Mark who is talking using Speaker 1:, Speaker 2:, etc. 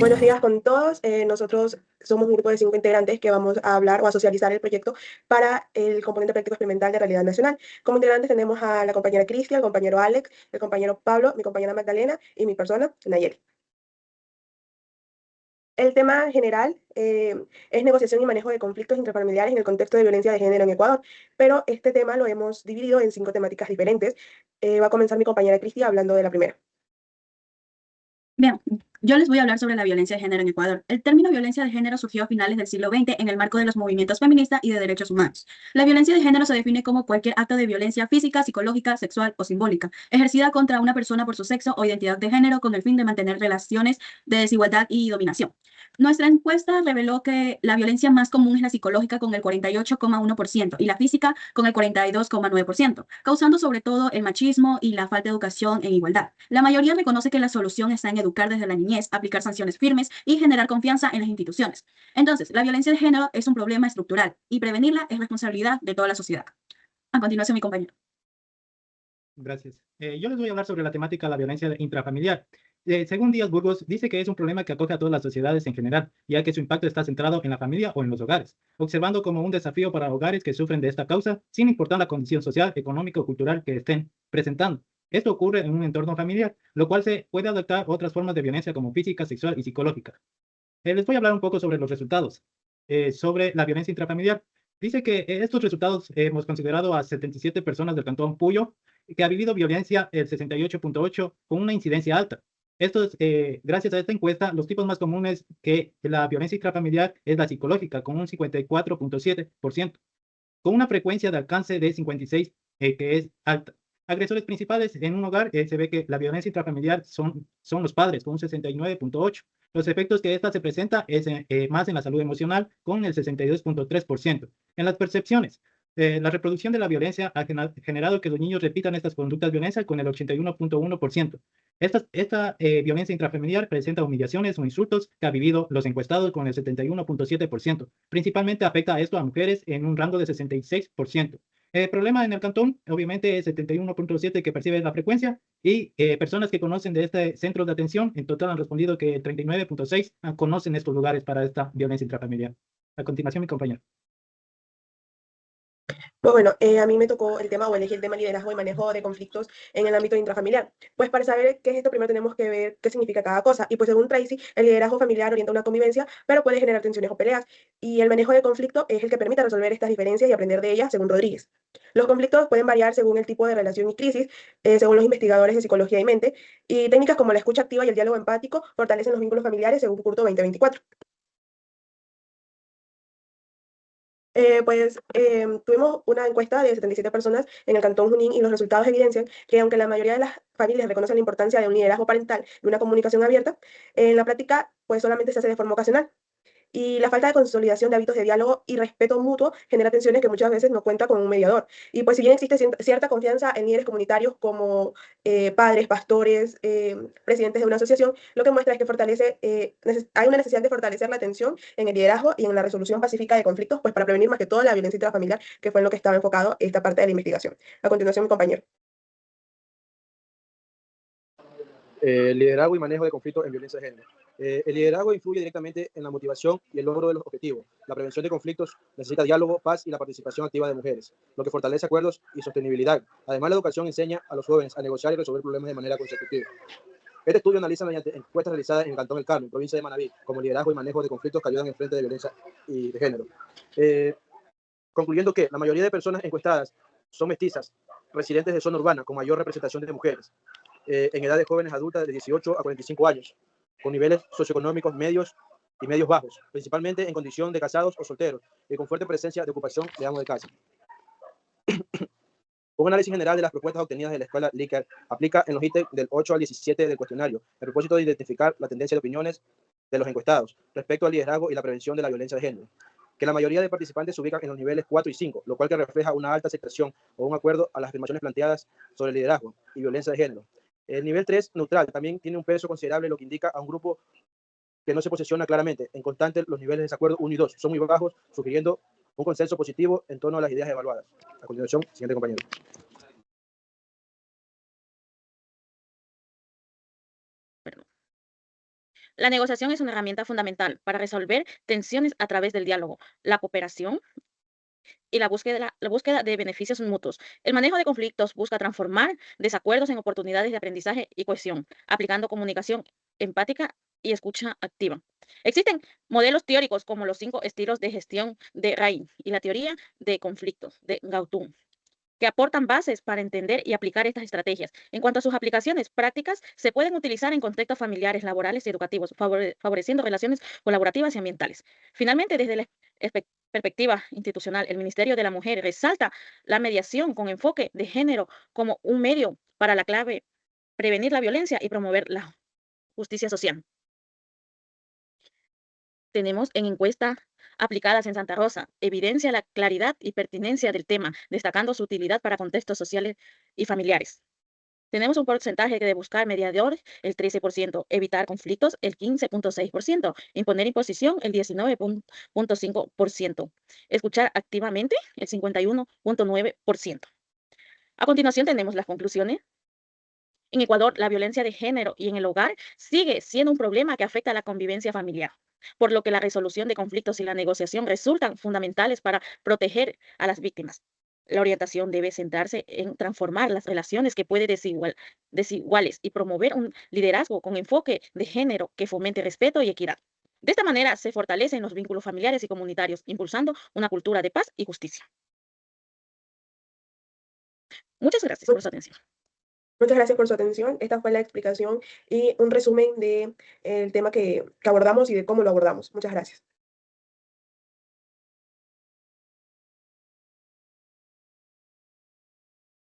Speaker 1: Buenos días con todos. Nosotros somos un grupo de 5 integrantes que vamos a hablar o a socializar el proyecto para el componente práctico experimental de realidad nacional. Como integrantes tenemos a la compañera Cristian, el compañero Alex, el compañero Pablo, mi compañera Magdalena y mi persona, Nayeli. El tema general es negociación y manejo de conflictos intrafamiliares en el contexto de violencia de género en Ecuador, pero este tema lo hemos dividido en 5 temáticas diferentes. Va a comenzar mi compañera Cristian hablando de la primera.
Speaker 2: Bien, yo les voy a hablar sobre la violencia de género en Ecuador. El término violencia de género surgió a finales del siglo XX en el marco de los movimientos feministas y de derechos humanos. La violencia de género se define como cualquier acto de violencia física, psicológica, sexual o simbólica, ejercida contra una persona por su sexo o identidad de género con el fin de mantener relaciones de desigualdad y dominación. Nuestra encuesta reveló que la violencia más común es la psicológica con el 48,1% y la física con el 42,9%, causando sobre todo el machismo y la falta de educación en igualdad. La mayoría reconoce que la solución está en educar desde la niñez, aplicar sanciones firmes y generar confianza en las instituciones. Entonces, la violencia de género es un problema estructural y prevenirla es responsabilidad de toda la sociedad. A continuación, mi compañero.
Speaker 3: Gracias. Yo les voy a hablar sobre la temática de la violencia intrafamiliar. Según Díaz Burgos, dice que es un problema que acoge a todas las sociedades en general, ya que su impacto está centrado en la familia o en los hogares, observando como un desafío para hogares que sufren de esta causa, sin importar la condición social, económica o cultural que estén presentando. Esto ocurre en un entorno familiar, lo cual se puede adaptar a otras formas de violencia como física, sexual y psicológica. Les voy a hablar un poco sobre los resultados, sobre la violencia intrafamiliar. Dice que estos resultados hemos considerado a 77 personas del Cantón Puyo que ha vivido violencia el 68,8 con una incidencia alta. Gracias a esta encuesta, los tipos más comunes que la violencia intrafamiliar es la psicológica, con un 54,7%, con una frecuencia de alcance de 56, que es alta. Agresores principales en un hogar, se ve que la violencia intrafamiliar son los padres, con un 69,8. Los efectos que esta se presenta es más en la salud emocional, con el 62,3%. En las percepciones, la reproducción de la violencia ha generado que los niños repitan estas conductas violentas con el 81,1%. Esta violencia intrafamiliar presenta humillaciones o insultos que ha vivido los encuestados con el 71,7%. Principalmente afecta a esto a mujeres en un rango de 66%. El problema en el cantón, obviamente, es 71,7 que percibe la frecuencia y personas que conocen de este centro de atención, en total han respondido que 39,6 conocen estos lugares para esta violencia intrafamiliar. A continuación, mi compañero.
Speaker 1: Pues bueno, a mí me tocó el tema o elegí el tema liderazgo y manejo de conflictos en el ámbito intrafamiliar. Pues para saber qué es esto, primero tenemos que ver qué significa cada cosa. Y pues según Tracy, el liderazgo familiar orienta una convivencia, pero puede generar tensiones o peleas. Y el manejo de conflicto es el que permite resolver estas diferencias y aprender de ellas, según Rodríguez. Los conflictos pueden variar según el tipo de relación y crisis, según los investigadores de psicología y mente. Y técnicas como la escucha activa y el diálogo empático fortalecen los vínculos familiares, según Curto 2024. Tuvimos una encuesta de 77 personas en el Cantón Junín y los resultados evidencian que aunque la mayoría de las familias reconocen la importancia de un liderazgo parental y una comunicación abierta, en la práctica pues solamente se hace de forma ocasional. Y la falta de consolidación de hábitos de diálogo y respeto mutuo genera tensiones que muchas veces no cuenta con un mediador. Y pues si bien existe cierta confianza en líderes comunitarios como padres, pastores, presidentes de una asociación, lo que muestra es que hay una necesidad de fortalecer la atención en el liderazgo y en la resolución pacífica de conflictos, pues para prevenir más que todo la violencia intrafamiliar, que fue en lo que estaba enfocado esta parte de la investigación. A continuación, mi compañero.
Speaker 4: Liderazgo y manejo de conflictos en violencia de género. El liderazgo influye directamente en la motivación y el logro de los objetivos. La prevención de conflictos necesita diálogo, paz y la participación activa de mujeres, lo que fortalece acuerdos y sostenibilidad. Además, la educación enseña a los jóvenes a negociar y resolver problemas de manera consecutiva. Este estudio analiza mediante encuestas realizadas en el Cantón El Carmen, provincia de Manabí, como liderazgo y manejo de conflictos que ayudan en frente de violencia y de género. Concluyendo que la mayoría de personas encuestadas son mestizas, residentes de zona urbana, con mayor representación de mujeres, en edades jóvenes adultas de 18 a 45 años, con niveles socioeconómicos medios y medios bajos, principalmente en condición de casados o solteros, y con fuerte presencia de ocupación de amo de casa. Un análisis general de las propuestas obtenidas de la escuela Likert aplica en los ítems del 8 al 17 del cuestionario, el propósito de identificar la tendencia de opiniones de los encuestados respecto al liderazgo y la prevención de la violencia de género, que la mayoría de participantes se ubican en los niveles 4 y 5, lo cual que refleja una alta aceptación o un acuerdo a las afirmaciones planteadas sobre liderazgo y violencia de género. El nivel 3, neutral, también tiene un peso considerable, lo que indica a un grupo que no se posiciona claramente. En constante, los niveles de desacuerdo 1 y 2 son muy bajos, sugiriendo un consenso positivo en torno a las ideas evaluadas. A continuación, siguiente compañero.
Speaker 5: La negociación es una herramienta fundamental para resolver tensiones a través del diálogo, la cooperación y la búsqueda de beneficios mutuos. El manejo de conflictos busca transformar desacuerdos en oportunidades de aprendizaje y cohesión, aplicando comunicación empática y escucha activa. Existen modelos teóricos como los 5 estilos de gestión de Rain y la teoría de conflictos de Gautum, que aportan bases para entender y aplicar estas estrategias. En cuanto a sus aplicaciones prácticas, se pueden utilizar en contextos familiares, laborales y educativos, favoreciendo relaciones colaborativas y ambientales. Finalmente, desde la perspectiva institucional, el Ministerio de la Mujer resalta la mediación con enfoque de género como un medio para la clave prevenir la violencia y promover la justicia social. Tenemos en encuestas aplicadas en Santa Rosa, evidencia la claridad y pertinencia del tema, destacando su utilidad para contextos sociales y familiares. Tenemos un porcentaje de buscar mediadores, el 13%, evitar conflictos, el 15.6%, imponer imposición, el 19.5%, escuchar activamente, el 51.9%. A continuación tenemos las conclusiones. En Ecuador, la violencia de género y en el hogar sigue siendo un problema que afecta a la convivencia familiar, por lo que la resolución de conflictos y la negociación resultan fundamentales para proteger a las víctimas. La orientación debe centrarse en transformar las relaciones que pueden desiguales y promover un liderazgo con enfoque de género que fomente respeto y equidad. De esta manera se fortalecen los vínculos familiares y comunitarios, impulsando una cultura de paz y justicia. Muchas gracias por su atención.
Speaker 1: Muchas gracias por su atención. Esta fue la explicación y un resumen del tema que abordamos y de cómo lo abordamos. Muchas gracias.